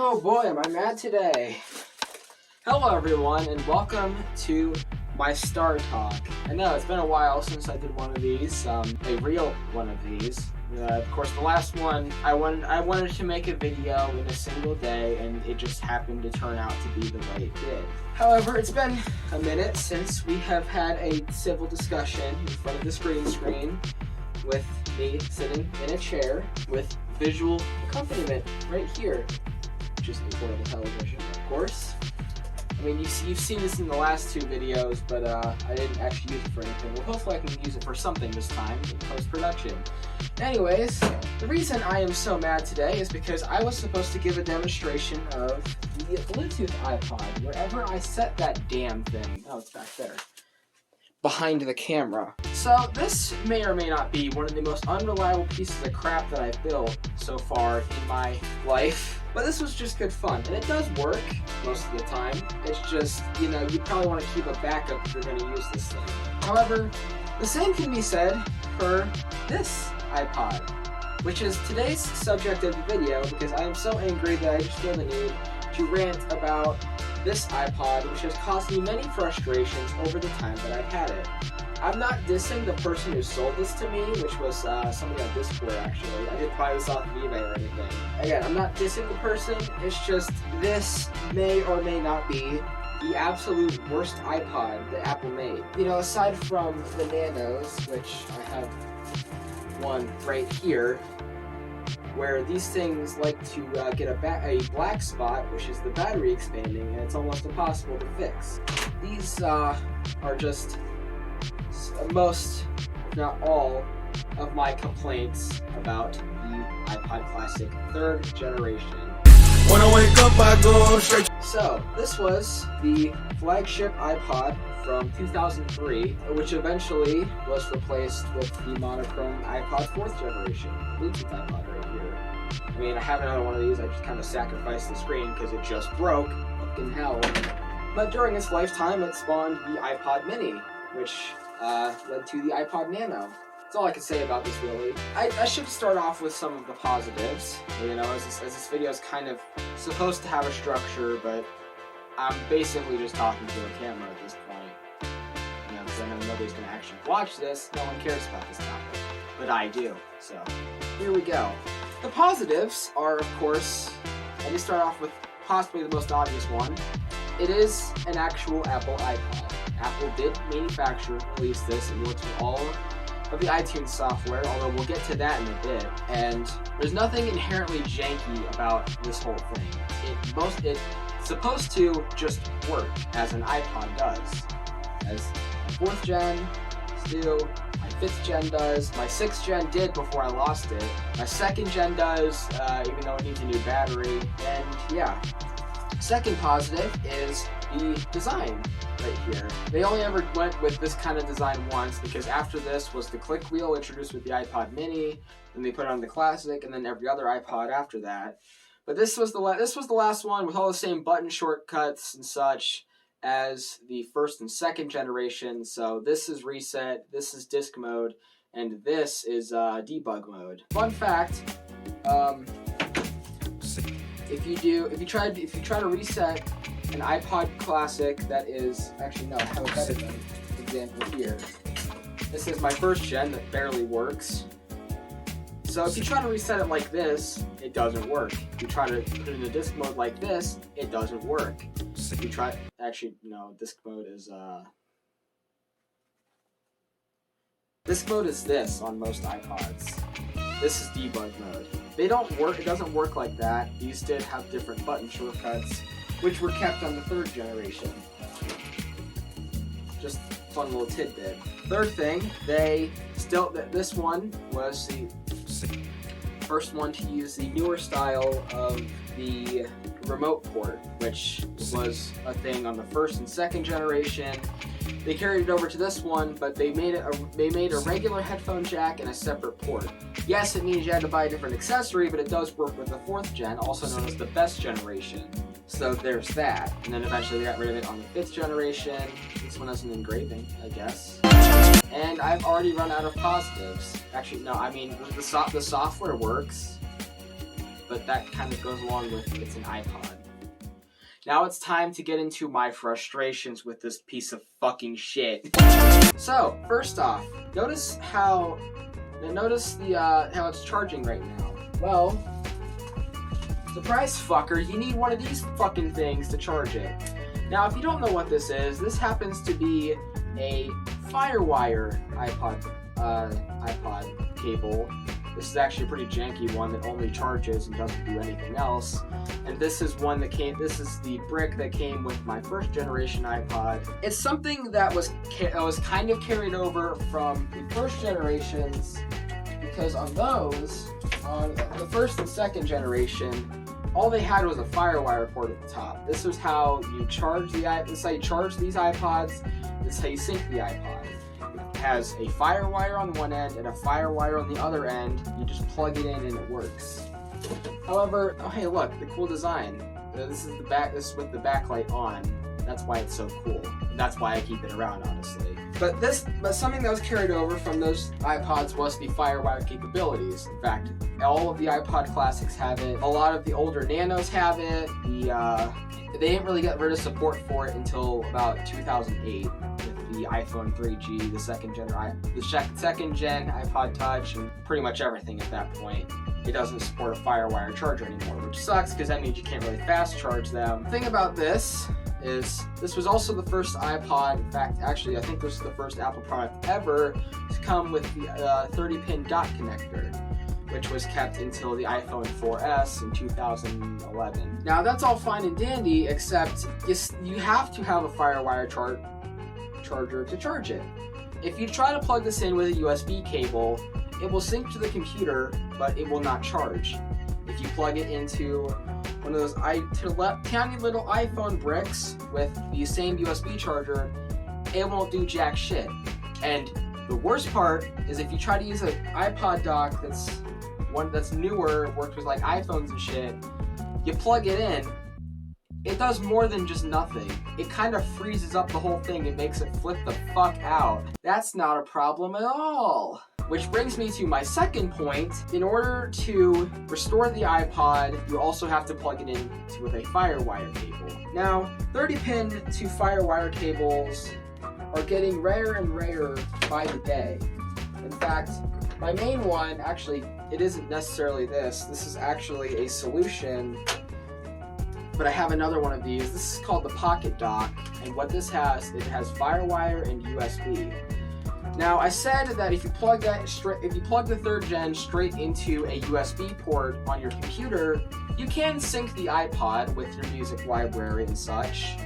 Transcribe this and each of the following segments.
Oh boy, am I mad today. Hello everyone, and welcome to my Star Talk. I know, it's been a while since I did one of these, a real one of these. Of course, the last one, I wanted to make a video in a single day, and it just happened to turn out to be the way it did. However, it's been a minute since we have had a civil discussion in front of the screen with me sitting in a chair with visual accompaniment right here, which is in front of the television, of course. I mean, you've seen this in the last two videos, but I didn't actually use it for anything. Well, hopefully I can use it for something this time in post-production. Anyways, the reason I am so mad today is because I was supposed to give a demonstration of the Bluetooth iPod. Wherever I set that damn thing, oh, it's back there, behind the camera. So this may or may not be one of the most unreliable pieces of crap that I've built so far in my life. But this was just good fun, and it does work most of the time. It's just, you know, you probably want to keep a backup if you're going to use this thing. However, the same can be said for this iPod, which is today's subject of the video, because I am so angry that I just feel the need to rant about this iPod, which has caused me many frustrations over the time that I've had it. I'm not dissing the person who sold this to me, which was somebody on Discord actually. I didn't buy this off of eBay or anything. Again, I'm not dissing the person, it's just this may or may not be the absolute worst iPod that Apple made. You know, aside from the Nanos, which I have one right here, where these things like to get a black spot, which is the battery expanding, and it's almost impossible to fix. These are just most, if not all, of my complaints about the iPod Classic 3rd generation. When I wake up, I go straight. So, this was the flagship iPod from 2003, which eventually was replaced with the monochrome iPod 4th generation, Bluetooth iPod right here. I mean, I have another one of these, I just kind of sacrificed the screen because it just broke. Fucking hell. But during its lifetime, it spawned the iPod Mini, which led to the iPod Nano. That's all I can say about this, really. I should start off with some of the positives, you know, as this video is kind of supposed to have a structure, but I'm basically just talking to a camera at this point. You know, because I know nobody's going to actually watch this. No one cares about this topic, but I do. So, here we go. The positives are, of course, let me start off with possibly the most obvious one. It is an actual Apple iPod. Apple did manufacture and release this. It works with all of the iTunes software, although we'll get to that in a bit. And there's nothing inherently janky about this whole thing. It's supposed to just work as an iPod does. As my 4th gen do, my 5th gen does, my 6th gen did before I lost it, my 2nd gen does, even though it needs a new battery, and yeah. Second positive is the design right here. They only ever went with this kind of design once, because after this was the click wheel introduced with the iPod Mini, then they put it on the Classic, and then every other iPod after that. But this was the last one with all the same button shortcuts and such as the 1st and 2nd generation. So this is reset, this is disk mode, and this is debug mode. Fun fact. If you try to reset an iPod Classic that is, actually no, I have a better example here. This is my 1st gen that barely works. So if you try to reset it like this, it doesn't work. If you try to put it in a disk mode like this, it doesn't work. If you try, actually no, disk mode is this on most iPods. This is debug mode. They don't work, it doesn't work like that. These did have different button shortcuts, which were kept on the 3rd generation. Just fun little tidbit. Third thing, this one was the first one to use the newer style of the remote port, which was a thing on the 1st and 2nd generation. They carried it over to this one, but they made a regular headphone jack and a separate port. Yes, it means you had to buy a different accessory, but it does work with the 4th gen, also known as the best generation. So there's that. And then eventually they got rid of it on the 5th generation. This one has an engraving, I guess. And I've already run out of positives. Actually, no, I mean, the software works. but that kind of goes along with it's an iPod. Now it's time to get into my frustrations with this piece of fucking shit. So, first off, notice how it's charging right now. Well, surprise fucker, you need one of these fucking things to charge it. Now, if you don't know what this is, this happens to be a FireWire iPod cable. This is actually a pretty janky one that only charges and doesn't do anything else. And this is this is the brick that came with my first generation iPod. It's something that was kind of carried over from the first generations, because on those, on the first and second generation, all they had was a FireWire port at the top. This is how you charge these iPods. This is how you sync the iPod. It has a FireWire on one end and a FireWire on the other end. You just plug it in and it works. However, oh hey look, the cool design. This is with the backlight on. That's why it's so cool. And that's why I keep it around, honestly. But something that was carried over from those iPods was the FireWire capabilities. In fact, all of the iPod classics have it. A lot of the older Nanos have it. They didn't really get rid of support for it until about 2008 with the iPhone 3G, the second gen iPod Touch, and pretty much everything at that point. It doesn't support a FireWire charger anymore, which sucks because that means you can't really fast charge them. The thing about this is this was also the first iPod, in fact, actually I think this is the first Apple product ever to come with the 30-pin dot connector, which was kept until the iPhone 4S in 2011. Now that's all fine and dandy, except you have to have a FireWire charger to charge it. If you try to plug this in with a USB cable, it will sync to the computer, but it will not charge. If you plug it into one of those tiny little iPhone bricks with the same USB charger, it won't do jack shit. And the worst part is if you try to use an iPod dock that's newer, works with like iPhones and shit, you plug it in, it does more than just nothing. It kind of freezes up the whole thing and makes it flip the fuck out. That's not a problem at all. Which brings me to my second point. In order to restore the iPod, you also have to plug it in with a FireWire cable. Now, 30-pin to FireWire cables are getting rarer and rarer by the day. In fact, my main one, actually, it isn't necessarily this. This is actually a solution, but I have another one of these. This is called the Pocket Dock, and what this has, it has FireWire and USB. Now, I said that if you plug the third gen straight into a USB port on your computer, you can sync the iPod with your music library and such,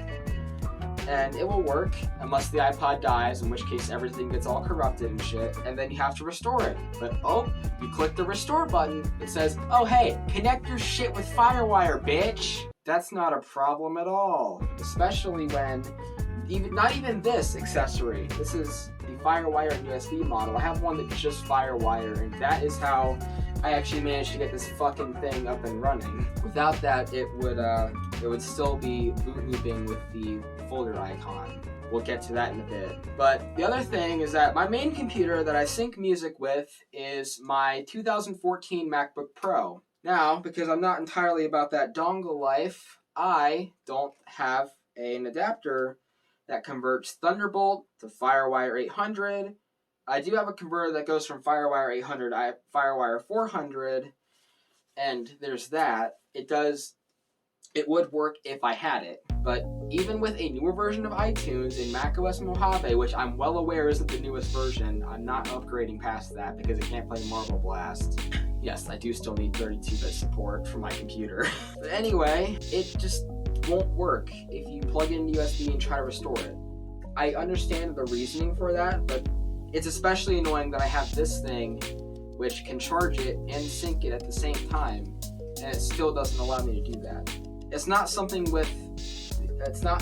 and it will work unless the iPod dies, in which case everything gets all corrupted and shit, and then you have to restore it. But you click the restore button, it says, oh hey, connect your shit with FireWire, bitch! That's not a problem at all, especially when not even this accessory. This is the FireWire and USB model. I have one that's just FireWire, and that is how I actually managed to get this fucking thing up and running. Without that, it would still be boot looping with the folder icon. We'll get to that in a bit. But the other thing is that my main computer that I sync music with is my 2014 MacBook Pro. Now, because I'm not entirely about that dongle life, I don't have an adapter that converts Thunderbolt to FireWire 800. I do have a converter that goes from FireWire 800 to FireWire 400, and there's that. It would work if I had it, but even with a newer version of iTunes in macOS Mojave, which I'm well aware isn't the newest version, I'm not upgrading past that because it can't play Marble Blast. Yes, I do still need 32-bit support for my computer. But anyway, it just won't work if you plug in USB and try to restore it. I understand the reasoning for that, but it's especially annoying that I have this thing which can charge it and sync it at the same time, and it still doesn't allow me to do that. It's not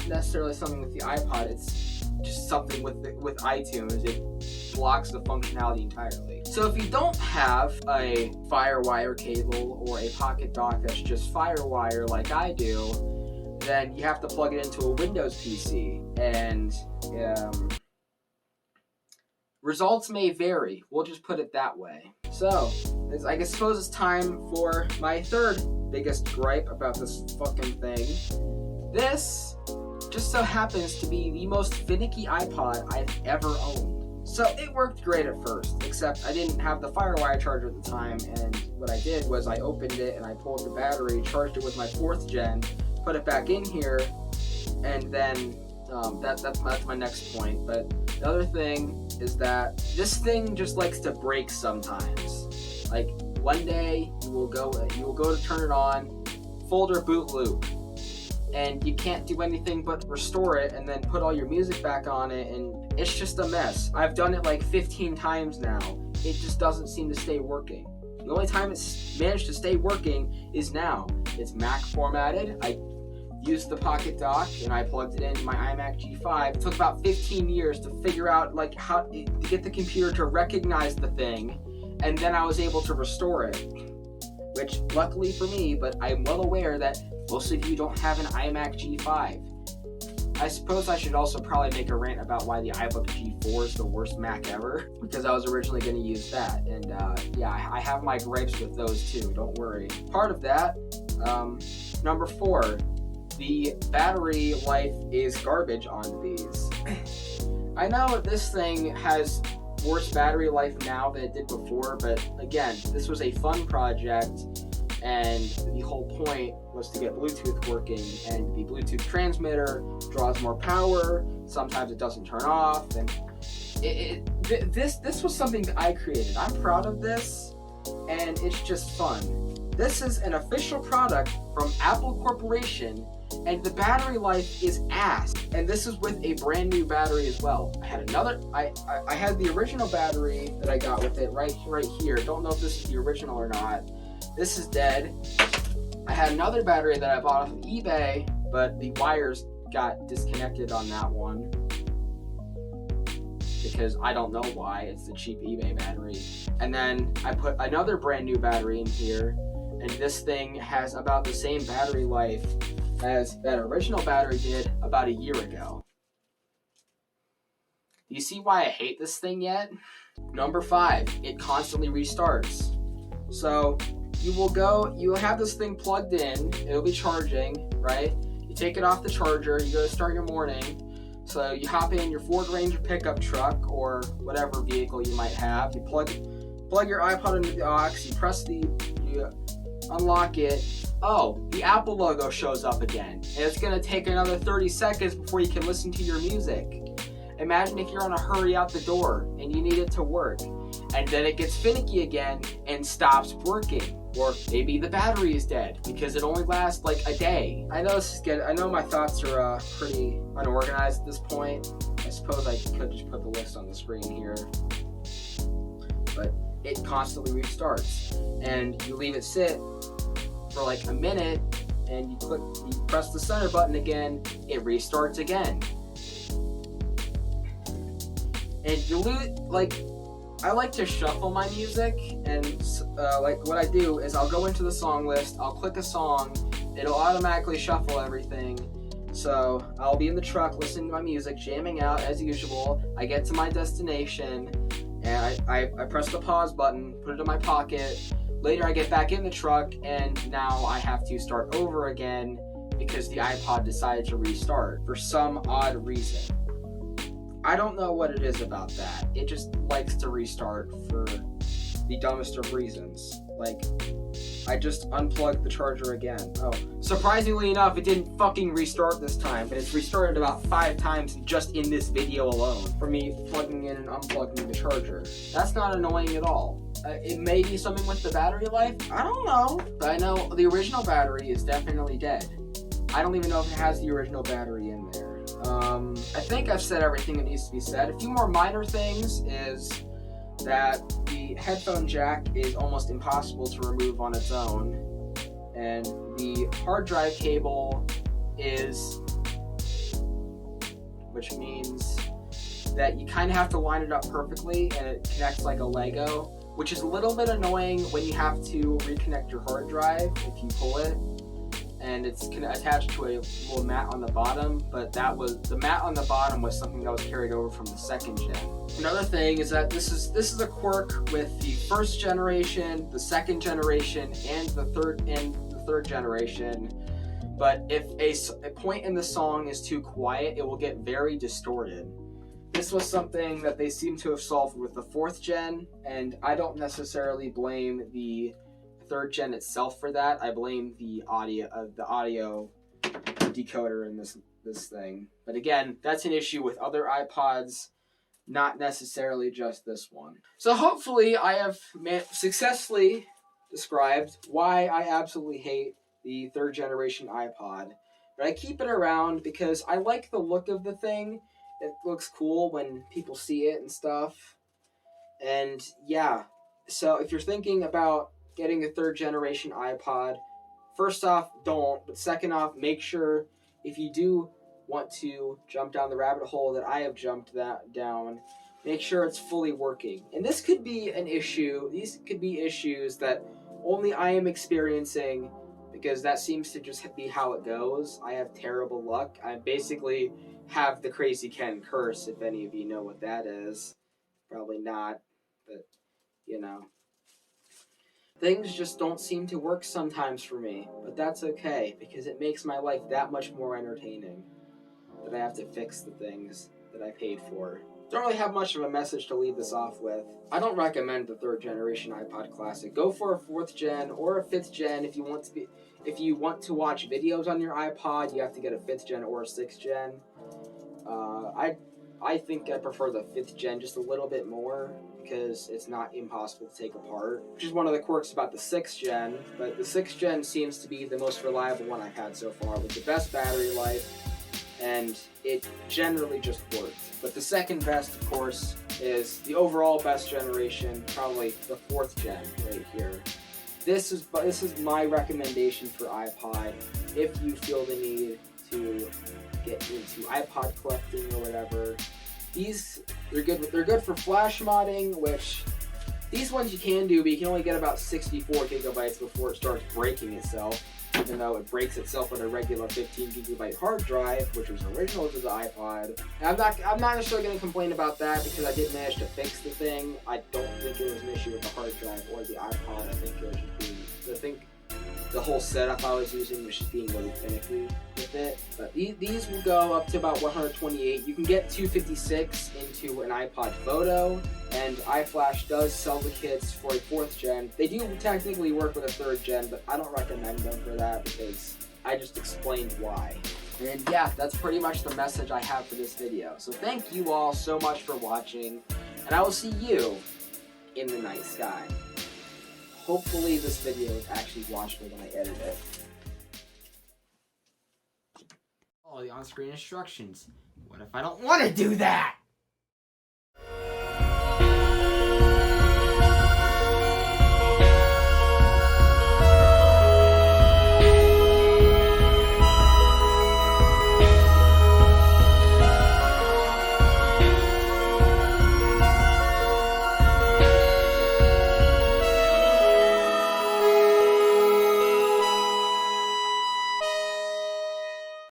necessarily something with the iPod, it's just something with iTunes. It blocks the functionality entirely. So if you don't have a FireWire cable or a Pocket Dock that's just FireWire like I do, then you have to plug it into a Windows PC, and results may vary. We'll just put it that way. So, I suppose it's time for my third biggest gripe about this fucking thing. This just so happens to be the most finicky iPod I've ever owned. So it worked great at first, except I didn't have the FireWire charger at the time, and what I did was I opened it and I pulled the battery, charged it with my 4th gen, put it back in here, and then that's my next point. But the other thing is that this thing just likes to break sometimes. Like one day you will go to turn it on, folder boot loop, and you can't do anything but restore it and then put all your music back on it, and it's just a mess. I've done it like 15 times now. It just doesn't seem to stay working. The only time it's managed to stay working is now. It's Mac formatted. I used the Pocket Dock and I plugged it into my iMac G5. It took about 15 years to figure out like how to get the computer to recognize the thing, and then I was able to restore it, which luckily for me, but I'm well aware that most of you don't have an iMac G5. I suppose I should also probably make a rant about why the iBook G4 is the worst Mac ever, because I was originally going to use that, and yeah, I have my gripes with those too, don't worry. Part of that, number 4, the battery life is garbage on these. I know this thing has worse battery life now than it did before, but again, this was a fun project, and the whole point was to get Bluetooth working, and the Bluetooth transmitter draws more power. Sometimes it doesn't turn off, and this was something that I created. I'm proud of this, and it's just fun. This is an official product from Apple Corporation, and the battery life is ass. And this is with a brand new battery as well. I had I had the original battery that I got with it right here. Don't know if this is the original or not. This is dead. I had another battery that I bought off of eBay, but the wires got disconnected on that one, because I don't know why. It's the cheap eBay battery. And then I put another brand new battery in here, and this thing has about the same battery life as that original battery did about a year ago. Do you see why I hate this thing yet? Number 5, it constantly restarts. So you will have this thing plugged in, it'll be charging, right? You take it off the charger, you go to start your morning. So you hop in your Ford Ranger pickup truck or whatever vehicle you might have. You plug your iPod into the aux, you unlock it. Oh, the Apple logo shows up again, and it's gonna take another 30 seconds before you can listen to your music. Imagine if you're on a hurry out the door and you need it to work, and then it gets finicky again and stops working. Or maybe the battery is dead because it only lasts like a day. I know this is good. I know my thoughts are pretty unorganized at this point. I suppose I could just put the list on the screen here. But it constantly restarts, and you leave it sit for like a minute, and you press the center button again, it restarts again. And you lose, like, I like to shuffle my music, and like what I do is I'll go into the song list, I'll click a song, it'll automatically shuffle everything. So I'll be in the truck listening to my music, jamming out as usual. I get to my destination, and I press the pause button, put it in my pocket. Later I get back in the truck, and now I have to start over again because the iPod decided to restart for some odd reason. I don't know what it is about that. It just likes to restart for the dumbest of reasons. Like, I just unplugged the charger again. Oh, surprisingly enough, it didn't fucking restart this time, but it's restarted about 5 times just in this video alone for me plugging in and unplugging the charger. That's not annoying at all. It may be something with the battery life. I don't know. But I know the original battery is definitely dead. I don't even know if it has the original battery in there. I think I've said everything that needs to be said. A few more minor things is that the headphone jack is almost impossible to remove on its own, and the hard drive cable which means that you kind of have to line it up perfectly, and it connects like a Lego, which is a little bit annoying when you have to reconnect your hard drive if you pull it. And it's attached to a little mat on the bottom, but the mat on the bottom was something that was carried over from the 2nd gen. Another thing is that this is a quirk with the 1st generation, the 2nd generation, and the third generation, but if a point in the song is too quiet, it will get very distorted. This was something that they seem to have solved with the 4th gen, and I don't necessarily blame the 3rd gen itself for that. I blame the audio decoder in this thing. But again, that's an issue with other iPods, not necessarily just this one. So hopefully I have successfully described why I absolutely hate the 3rd generation iPod. But I keep it around because I like the look of the thing. It looks cool when people see it and stuff. And yeah, so if you're thinking about getting a 3rd generation iPod, first off, don't. But second off, make sure if you do want to jump down the rabbit hole that I have jumped down, make sure it's fully working. And this could be an issue. These could be issues that only I am experiencing, because that seems to just be how it goes. I have terrible luck. I basically have the Crazy Ken curse, if any of you know what that is. Probably not, but you know. Things just don't seem to work sometimes for me, but that's okay, because it makes my life that much more entertaining that I have to fix the things that I paid for. Don't really have much of a message to leave this off with. I don't recommend the 3rd generation iPod Classic. Go for a 4th gen or a 5th gen if you want to watch videos on your iPod. You have to get a 5th gen or a 6th gen. I think I prefer the 5th gen just a little bit more, because it's not impossible to take apart, which is one of the quirks about the 6th gen, but the 6th gen seems to be the most reliable one I've had so far, with the best battery life, and it generally just worked. But the second best, of course, is the overall best generation, probably the 4th gen right here. This is my recommendation for iPod if you feel the need to get into iPod collecting or whatever. They're good for flash modding, which these ones you can do, but you can only get about 64 gigabytes before it starts breaking itself, even though it breaks itself with a regular 15 gigabyte hard drive, which was original to the iPod. And I'm not necessarily going to complain about that, because I did manage to fix the thing. I don't think it was an issue with the hard drive or the iPod. I think it was just the whole setup I was using was just being really finicky with it. But these will go up to about 128. You can get 256 into an iPod Photo, and iFlash does sell the kits for a 4th gen. They do technically work with a 3rd gen, but I don't recommend them for that, because I just explained why. And yeah, that's pretty much the message I have for this video. So thank you all so much for watching, and I will see you in the night sky. Hopefully this video is actually watchable when I edit it. All the on-screen instructions. What if I don't want to do that?